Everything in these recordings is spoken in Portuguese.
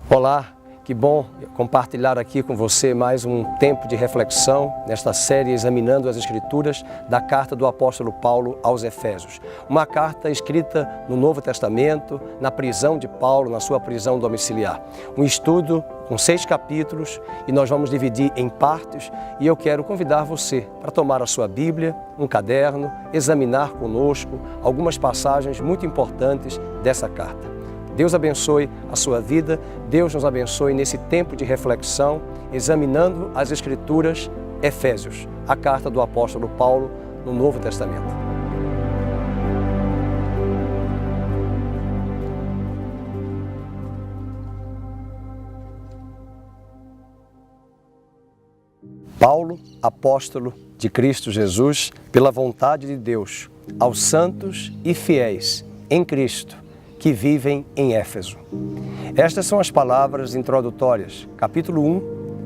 Olá, que bom compartilhar aqui com você mais um tempo de reflexão nesta série examinando as Escrituras da carta do apóstolo Paulo aos Efésios. Uma carta escrita no Novo Testamento, na prisão de Paulo, na sua prisão domiciliar. Um estudo com 6 capítulos e nós vamos dividir em partes e eu quero convidar você para tomar a sua Bíblia, um caderno, examinar conosco algumas passagens muito importantes dessa carta. Deus abençoe a sua vida, Deus nos abençoe nesse tempo de reflexão, examinando as Escrituras, Efésios, a carta do apóstolo Paulo no Novo Testamento. Paulo, apóstolo de Cristo Jesus, pela vontade de Deus, aos santos e fiéis em Cristo, que vivem em Éfeso. Estas são as palavras introdutórias, capítulo 1,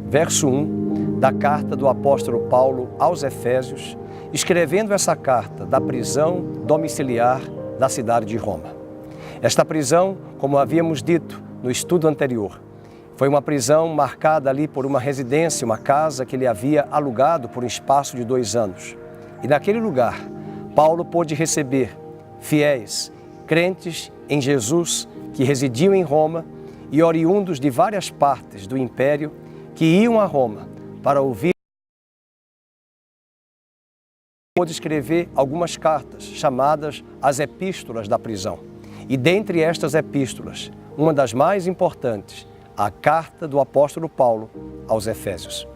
verso 1, da carta do apóstolo Paulo aos Efésios, escrevendo essa carta da prisão domiciliar da cidade de Roma. Esta prisão, como havíamos dito no estudo anterior, foi uma prisão marcada ali por uma residência, uma casa que ele havia alugado por um espaço de 2 anos. E naquele lugar, Paulo pôde receber fiéis, crentes em Jesus, que residiam em Roma e oriundos de várias partes do império que iam a Roma para ouvir. Pôde escrever algumas cartas chamadas as epístolas da prisão. E dentre estas epístolas, uma das mais importantes, a carta do apóstolo Paulo aos Efésios.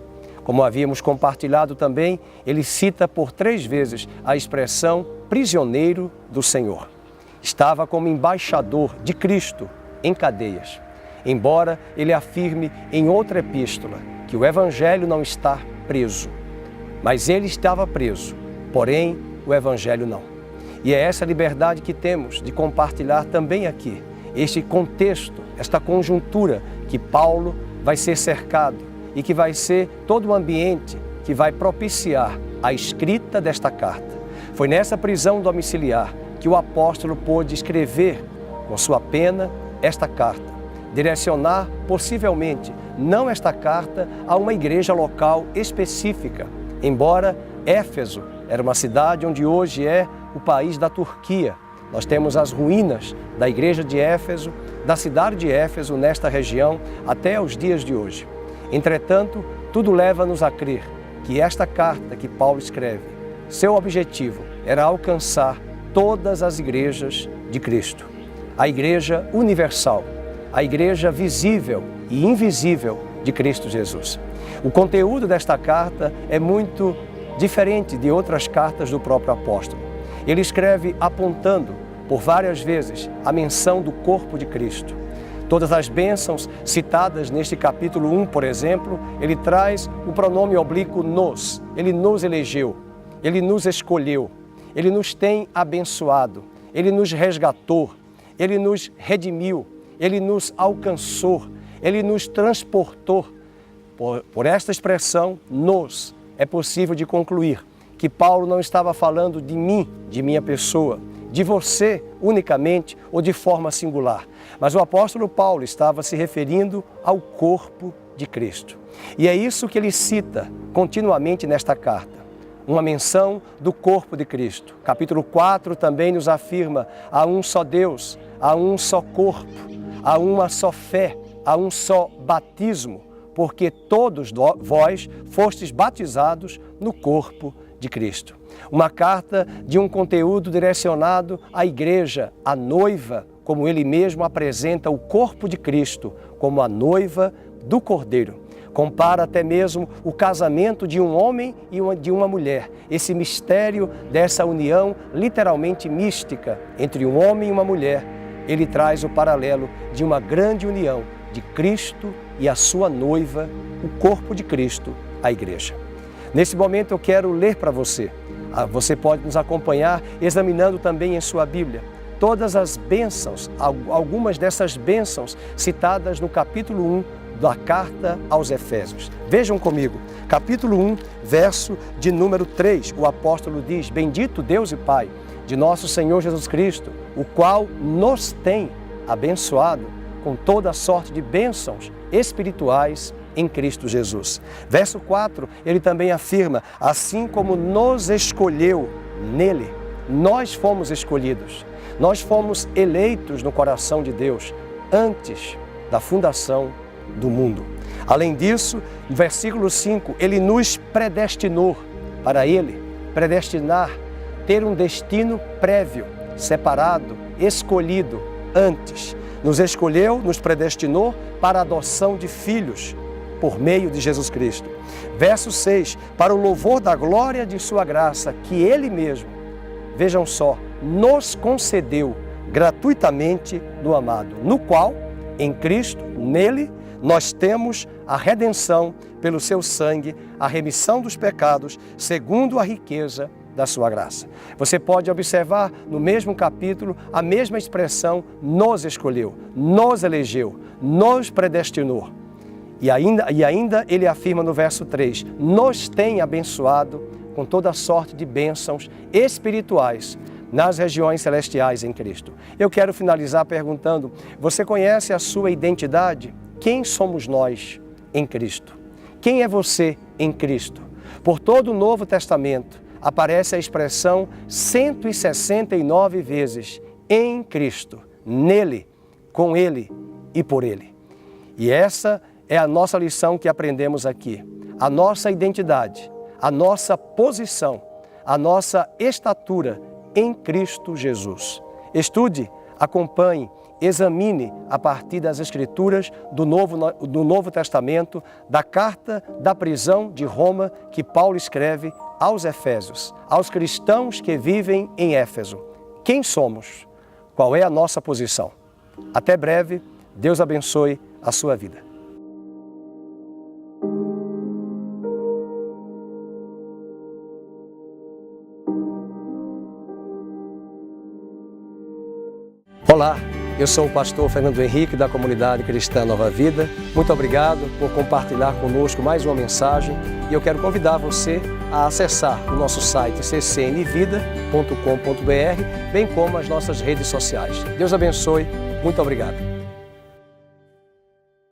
Como havíamos compartilhado também, ele cita por 3 vezes a expressão prisioneiro do Senhor. Estava como embaixador de Cristo em cadeias, embora ele afirme em outra epístola que o Evangelho não está preso, mas ele estava preso, porém o Evangelho não. E é essa liberdade que temos de compartilhar também aqui, este contexto, esta conjuntura que Paulo vai ser cercado e que vai ser todo o ambiente que vai propiciar a escrita desta carta. Foi nessa prisão domiciliar que o apóstolo pôde escrever com sua pena esta carta, direcionar possivelmente não esta carta a uma igreja local específica, embora Éfeso era uma cidade onde hoje é o país da Turquia. Nós temos as ruínas da igreja de Éfeso, da cidade de Éfeso nesta região até os dias de hoje. Entretanto, tudo leva-nos a crer que esta carta que Paulo escreve, seu objetivo era alcançar todas as igrejas de Cristo. A igreja universal, a igreja visível e invisível de Cristo Jesus. O conteúdo desta carta é muito diferente de outras cartas do próprio apóstolo. Ele escreve apontando por várias vezes a menção do corpo de Cristo. Todas as bênçãos citadas neste capítulo 1, por exemplo, ele traz o pronome oblíquo nos. Ele nos elegeu, ele nos escolheu. Ele nos tem abençoado, Ele nos resgatou, Ele nos redimiu, Ele nos alcançou, Ele nos transportou. Por esta expressão, nos, é possível de concluir que Paulo não estava falando de mim, de minha pessoa, de você unicamente ou de forma singular, mas o apóstolo Paulo estava se referindo ao corpo de Cristo. E é isso que ele cita continuamente nesta carta. Uma menção do corpo de Cristo. Capítulo 4 também nos afirma: há um só Deus, há um só corpo, há uma só fé, há um só batismo, porque todos vós fostes batizados no corpo de Cristo. Uma carta de um conteúdo direcionado à igreja, à noiva, como ele mesmo apresenta o corpo de Cristo como a noiva do Cordeiro. Compara até mesmo o casamento de um homem e de uma mulher. Esse mistério dessa união literalmente mística entre um homem e uma mulher. Ele traz o paralelo de uma grande união de Cristo e a sua noiva, o corpo de Cristo, a igreja. Nesse momento eu quero ler para você. Você pode nos acompanhar examinando também em sua Bíblia todas as bênçãos, algumas dessas bênçãos citadas no capítulo 1 da carta aos Efésios. Vejam comigo, capítulo 1, verso de número 3, o apóstolo diz: bendito Deus e Pai de nosso Senhor Jesus Cristo, o qual nos tem abençoado com toda a sorte de bênçãos espirituais em Cristo Jesus. Verso 4, ele também afirma, assim como nos escolheu nele, nós fomos escolhidos, nós fomos eleitos no coração de Deus antes da fundação do mundo. Além disso, no versículo 5, ele nos predestinou para ele, predestinar, ter um destino prévio, separado, escolhido antes. Nos escolheu, nos predestinou para a adoção de filhos por meio de Jesus Cristo. Verso 6, para o louvor da glória de sua graça, que ele mesmo, vejam só, nos concedeu gratuitamente no amado, no qual, em Cristo, nele, nós temos a redenção pelo seu sangue, a remissão dos pecados, segundo a riqueza da sua graça. Você pode observar no mesmo capítulo a mesma expressão, nos escolheu, nos elegeu, nos predestinou. E ainda ele afirma no verso 3, nos tem abençoado com toda sorte de bênçãos espirituais nas regiões celestiais em Cristo. Eu quero finalizar perguntando, você conhece a sua identidade? Quem somos nós em Cristo? Quem é você em Cristo? Por todo o Novo Testamento aparece a expressão 169 vezes, em Cristo, nele, com ele e por ele. E essa é a nossa lição que aprendemos aqui. A nossa identidade, a nossa posição, a nossa estatura em Cristo Jesus. Estude, acompanhe, examine a partir das Escrituras do Novo Testamento, da carta da prisão de Roma que Paulo escreve aos Efésios, aos cristãos que vivem em Éfeso. Quem somos? Qual é a nossa posição? Até breve, Deus abençoe a sua vida. Olá, eu sou o pastor Fernando Henrique da Comunidade Cristã Nova Vida. Muito obrigado por compartilhar conosco mais uma mensagem e eu quero convidar você a acessar o nosso site ccnvida.com.br, bem como as nossas redes sociais. Deus abençoe, muito obrigado.